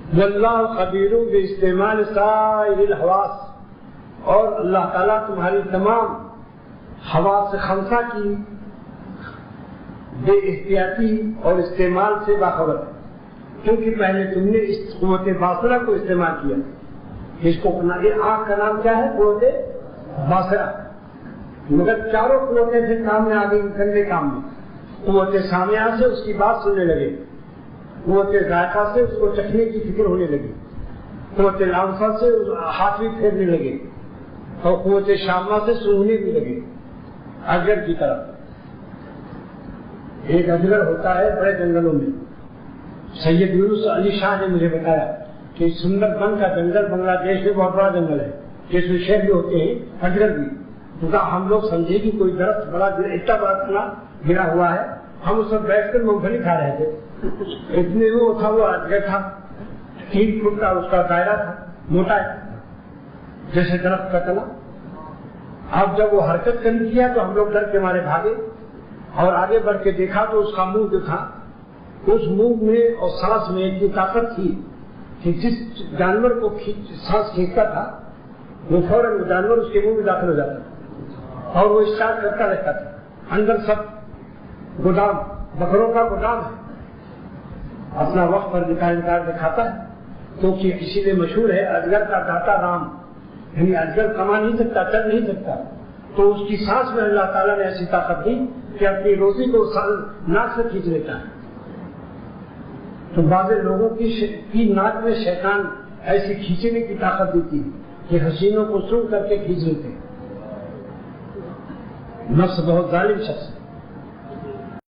واللہ خبیر باستعمال سائر الحواس، اور اللہ تعالیٰ تمہاری تمام حواس خمسہ کی بے احتیاطی اور استعمال سے باخبر ہے، کیونکہ پہلے تم نے اس قوت باصرہ کو استعمال کیا. اس کو آنکھ کا نام کیا ہے؟ قوت باصرہ. مگر چاروں قوتیں پھر کام میں آ گئی گندے کام میں. قوت سامعہ سے اس کی بات سننے لگے، قوت ذائقہ سے اس کو چکھنے کی فکر ہونے لگی، قوت لامسہ سے ہاتھ بھی پھیرنے لگے، اور قوت شامہ سے سونگنے بھی لگے اجگر کی طرف. ایک اجگر ہوتا ہے بڑے جنگلوں میں. سید یونس علی شاہ نے مجھے بتایا کہ سندر بن کا جنگل بنگلہ دیش میں بہت بڑا جنگل ہے، جس میں شیر بھی ہوتے ہیں اجگر بھی. ہم لوگ سمجھے کہ کوئی درخت بڑا اتنا بڑا گرا ہوا ہے، ہم اس وقت بیٹھ کر مونگ پھلی کھا رہے تھے. اتنے وہ تھا، وہ اجگر تھا، 3 فٹ کا اس کا دائرہ تھا، موٹا ہے جیسے درخت کا تنا. اب جب وہ حرکت کرنے کیا تو ہم لوگ ڈر کے مارے بھاگے اور آگے بڑھ کے دیکھا تو اس کا منہ جو تھا، اس منہ میں اور سانس میں اتنی طاقت تھی کہ جس جانور کو سانس کھینچتا تھا وہ فوراً جانور اس کے منہ میں داخل ہو جاتا تھا اور وہ اسٹارٹ کرتا رہتا تھا. اندر سب گودام، بکروں کا گودام ہے، اپنا وقت پر انکار دکھاتا ہے. تو اسی لیے مشہور ہے اجگر کا داتا رام، یعنی اجگر کما نہیں سکتا، چل نہیں سکتا، تو اس کی سانس میں اللہ تعالیٰ نے ایسی طاقت دی کہ اپنی روزی کو ناک سے کھینچ لیتا ہے. تو بعض لوگوں کی ناک میں شیطان ایسی کھینچنے کی طاقت دیتی ہے کہ حسینوں کو سن کر کے کھینچ لیتے ہیں. نفس بہت ظالم شخص ہے.